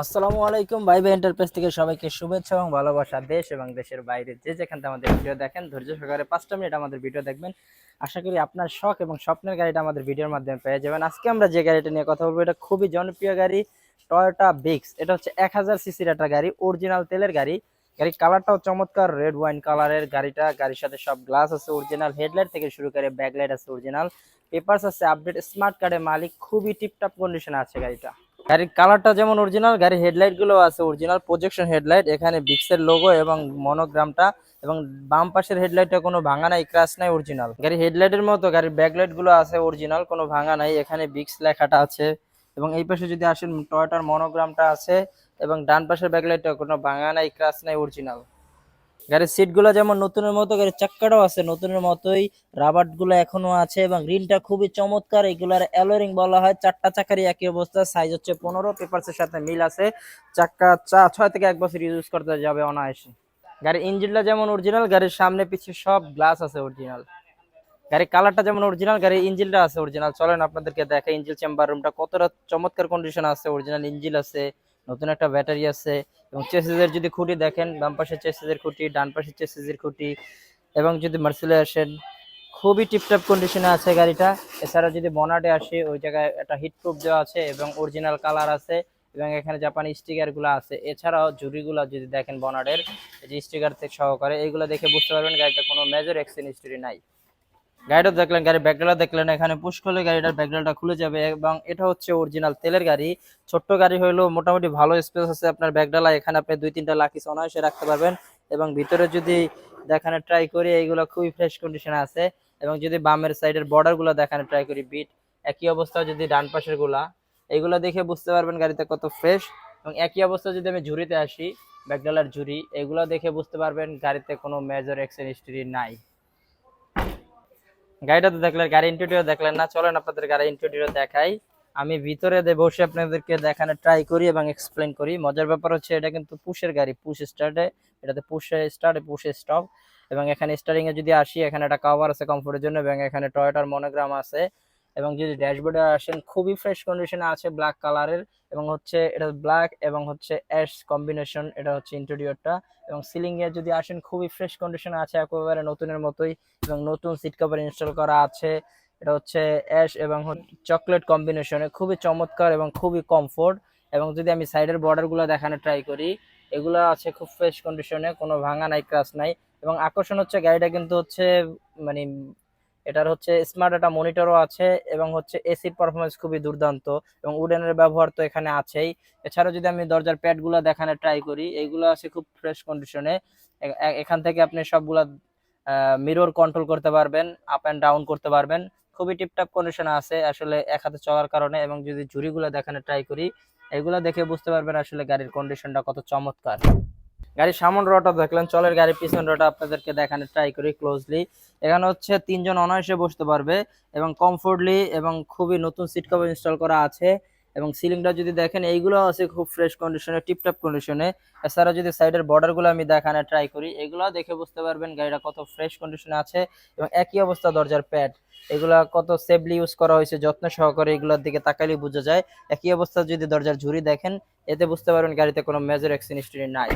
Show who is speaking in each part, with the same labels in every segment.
Speaker 1: আসসালামু আলাইকুম ভাই ভাই এন্টারপ্রাইজ থেকে সবাইকে শুভেচ্ছা এবং ভালোবাসা। দেশ এবং দেশের বাইরে যে যেখান থেকে আমাদের ভিডিও দেখেন ধৈর্য সহকারে 5টা মিনিট আমাদের ভিডিও দেখবেন। আশা করি আপনার শখ এবং স্বপ্নের গাড়িটা আমাদের ভিডিওর মাধ্যমে পেয়ে যাবেন। আজকে আমরা যে গাড়িটা নিয়ে কথা বলবো এটা খুবই জনপ্রিয় গাড়ি, টয়োটা বিক্স। এটা হচ্ছে 1000 সিসির একটা গাড়ি, অরিজিনাল তেলের গাড়ি। গাড়ির কালারটাও চমৎকার, রেড ওয়াইন কালারের গাড়িটা। গাড়ির সাথে সব গ্লাস আছে অরিজিনাল, হেডলাইট থেকে শুরু করে ব্যাকলাইট আছে অরিজিনাল, পেপারস আছে আপডেট, স্মার্ট কার্ডের মালিক, খুবই টিপটপ কন্ডিশনে আছে গাড়িটা। গাড়ির কালারটা যেমন অরিজিনাল, গাড়ির হেডলাইট গুলো আছে অরিজিনাল প্রজেকশন হেডলাইট, এখানে বিক্সের লোগো এবং মনোগ্রামটা, এবং বাম পাশের হেডলাইটটা কোনো ভাঙা নাই, ক্রাশ নাই, অরিজিনাল। গাড়ির হেডলাইটের মতো গাড়ির ব্যাকলাইট গুলো আছে অরিজিনাল, কোনো ভাঙা নাই, এখানে বিক্স লেখাটা আছে। এবং এই পাশে যদি আসেন টয়োটার মনোগ্রামটা আছে, এবং ডান পাশের ব্যাকলাইটটা কোনো ভাঙা নাই, ক্রাশ নাই, অরিজিনাল। গাড়ির সিট গুলো যেমন নতুনের মতো, গাড়ির চাক্কাটাও আছে নতুনের মতোই, রাবার গুলো এখনো আছে, এবং রিলটা খুবই চমৎকার। এগুলার অ্যালোরিং বলা হয়। চারটা চাকারই একই অবস্থা, সাইজ হচ্ছে 15, পেপারসের সাথে মিল আছে। চাক্কা 6 থেকে 1 বছর ইউজ করতে যাবে অনায়াসে। গাড়ির ইঞ্জিনটা যেমন অরিজিনাল, গাড়ির সামনে পিছে সব গ্লাস আছে অরিজিনাল। গাড়ির কালারটা যেমন অরিজিনাল, গাড়ির ইঞ্জিনটা আছে অরিজিনাল। চলেন আপনাদেরকে দেখে ইঞ্জিন চেম্বার রুমটা কতটা চমৎকার কন্ডিশন আছে। অরিজিনাল ইঞ্জিন আছে, নতুন একটা ব্যাটারি আছে, এবং চেসিসের যদি খুঁটি দেখেন, বাম পাশে চেসিসের খুঁটি, ডান পাশে চেসিসের খুঁটি। এবং যদি মার্সেলে আসেন, খুবই টিপটপ কন্ডিশনে আছে গাড়িটা। এছাড়া যদি বনাটে আসে, ওই জায়গায় একটা হিট প্রুফ দেওয়া আছে এবং অরিজিনাল কালার আছে, এবং এখানে জাপানি স্টিকার গুলো আছে। এছাড়াও জুড়িগুলো যদি দেখেন বনাটের, এই যে স্টিকার থেকে সহকারে, এইগুলো দেখে বুঝতে পারবেন গাড়িটা কোনো মেজর অ্যাক্সিডেন্ট হিস্টরি নাই। গাড়িটা দেখলেন, গাড়ির ব্যাকডালা দেখলেন, এখানে পুশ করলে গাড়িটার ব্যাকডালাটা খুলে যাবে। এবং এটা হচ্ছে অরিজিনাল তেলের গাড়ি। ছোট্ট গাড়ি হইলেও মোটামুটি ভালো স্পেস আছে আপনার ব্যাকডালা, এখানে আপনি 2-3টা লাকিস অনায়াসে রাখতে পারবেন। এবং ভিতরে যদি দেখানো ট্রাই করি, এইগুলো খুবই ফ্রেশ কন্ডিশনে আছে। এবং যদি বামের সাইডের বর্ডার গুলো দেখানো ট্রাই করি, বিট একই অবস্থা। যদি ডান পাশের গুলা, এইগুলো দেখে বুঝতে পারবেন গাড়িতে কত ফ্রেশ। এবং একই অবস্থা যদি আমি ঝুড়িতে আসি, ব্যাকডালার ঝুড়ি, এগুলো দেখে বুঝতে পারবেন গাড়িতে কোনো মেজর অ্যাক্সিডেন্ট হিস্টরি নাই। গাড়িটা তো দেখলেন, গাড়ি ইন্টেরিয়র দেখলেন না? চলেন আপনাদের গাড়ি ইন্টেরিয়র দেখাই। আমি ভিতরে বসে আপনাদেরকে দেখানো ট্রাই করি এবং এক্সপ্লেন করি। মজার ব্যাপার হচ্ছে এটা কিন্তু পুশের গাড়ি, পুশ স্টার্টে, এটাতে পুশে স্টার্ট, পুশে স্টপ। এবং এখানে স্টারিং এ যদি আসি, এখানে একটা কভার আছে কমফোর্টের জন্য, এবং এখানে টয়োটার মনোগ্রাম আছে। এবং যদি ড্যাশবোর্ডে আসেন, খুবই ফ্রেশ কন্ডিশনে আছে, ব্ল্যাক কালারের। এবং হচ্ছে এটা ব্ল্যাক এবং হচ্ছে অ্যাশ কম্বিনেশন, এটা হচ্ছে ইন্টেরিয়রটা। এবং সিলিং এ যদি আসেন, খুবই ফ্রেশ কন্ডিশনে আছে, একেবারে নতুনের মতোই। এবং নতুন সিট কভার ইনস্টল করা আছে। এটা হচ্ছে অ্যাশ এবং চকলেট কম্বিনেশনে, খুবই চমৎকার এবং খুবই কমফোর্ট। এবং যদি আমি সাইডের বর্ডার গুলো দেখানো ট্রাই করি, এগুলো আছে খুব ফ্রেশ কন্ডিশনে, কোনো ভাঙা নাই, ক্রাশ নাই। এবং আকর্ষণ হচ্ছে গাড়িটা কিন্তু হচ্ছে মানে এটার হচ্ছে স্মার্ট একটা মনিটরও আছে, এবং হচ্ছে এসির পারফরমেন্স খুবই দুর্দান্ত। এবং উডেনের ব্যবহার তো এখানে আছেই। এছাড়া যদি আমি দরজার প্যাড গুলা দেখানো ট্রাই করি, এইগুলো আছে খুব ফ্রেশ কন্ডিশনে। এখান থেকে আপনি সবগুলা মিরর কন্ট্রোল করতে পারবেন, আপ এন্ড ডাউন করতে পারবেন। খুবই টিপটপ কন্ডিশনে আছে আসলে এক হাতে চলার কারণে। এবং যদি ঝুড়িগুলো দেখানো ট্রাই করি, এগুলা দেখে বুঝতে পারবেন আসলে গাড়ির কন্ডিশনটা কত চমৎকার। গাড়ির সামন রটা দেখলেন, চলের গাড়ির পিছন রটা আপনাদেরকে দেখানো ট্রাই করি ক্লোজলি। এখানে হচ্ছে 3 জন অনায়াসে বসতে পারবে এবং কমফোর্টলি, এবং খুবই নতুন সিট কভার ইনস্টল করা আছে। এবং সিলিংটা যদি দেখেন, এইগুলো আছে খুব ফ্রেশ কন্ডিশনে, টিপটপ কন্ডিশনে। এছাড়া যদি সাইডের বর্ডার গুলো আমি দেখানো ট্রাই করি, এগুলো দেখে বুঝতে পারবেন গাড়িটা কত ফ্রেশ কন্ডিশনে আছে। এবং একই অবস্থা দরজার প্যাড, এগুলা কত সেফলি ইউজ করা হয়েছে, যত্ন সহকারে, এগুলোর দিকে তাকালে বোঝা যায়। একই অবস্থা যদি দরজার ঝুড়ি দেখেন, এতে বুঝতে পারবেন গাড়িতে কোনো মেজর অ্যাক্সিডেন্ট হিস্টরি নাই।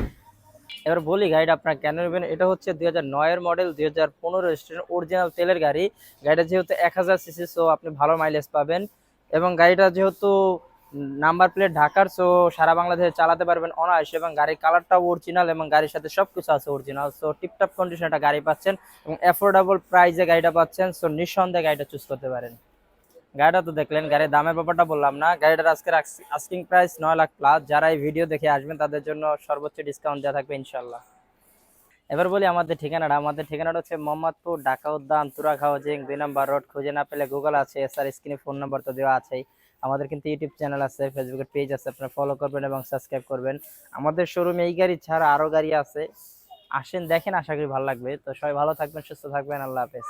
Speaker 1: এবার বলি গাড়িটা আপনার কেন নেবেন। এটা হচ্ছে 2009 এর মডেল, 2015 রেজিস্ট্রেশন, অরিজিনাল তেলের গাড়ি। গাড়িটা যেহেতু 1000 সিসি, সো আপনি ভালো মাইলেজ পাবেন। এবং গাড়িটা যেহেতু নাম্বার প্লেট ঢাকার, সো সারা বাংলাদেশে চালাতে পারবেন অনায়াসে। এবং গাড়ির কালারটাও অরিজিনাল, এবং গাড়ির সাথে সবকিছু আছে অরিজিনাল। সো টিপটপ কন্ডিশনে একটা গাড়ি পাচ্ছেন, এবং অ্যাফোর্ডেবল প্রাইসে গাড়িটা পাচ্ছেন। সো নিঃসন্দেহে গাড়িটা চুজ করতে পারেন। গাড়িটা তো দেখলেন, গাড়ির দামের ব্যাপারটা বললাম না। গাড়িটার আজকের আস্কিং প্রাইস 9 লাখ প্লাস। যারা এই ভিডিও দেখে আসবেন তাদের জন্য সর্বোচ্চ ডিসকাউন্ট দেওয়া থাকবে ইনশাল্লাহ। এবার বলি আমাদের ঠিকানাটা। আমাদের ঠিকানাটা হচ্ছে মোহাম্মদপুর, ঢাকা উদ্যান, তুরাগ হাউজিং, 2 নম্বর রোড। খুঁজে না পেলে গুগল আছে, এছাড়া স্ক্রিনে ফোন নাম্বার তো দেওয়া আছেই। আমাদের কিন্তু ইউটিউব চ্যানেল আছে, ফেসবুকের পেজ আছে, আপনারা ফলো করবেন এবং সাবস্ক্রাইব করবেন। আমাদের শোরুমে এই গাড়ি ছাড়া আরো গাড়ি আছে, আসেন দেখেন, আশা করি ভালো লাগবে। তো সবাই ভালো থাকবেন, সুস্থ থাকবেন, আল্লাহ হাফেজ।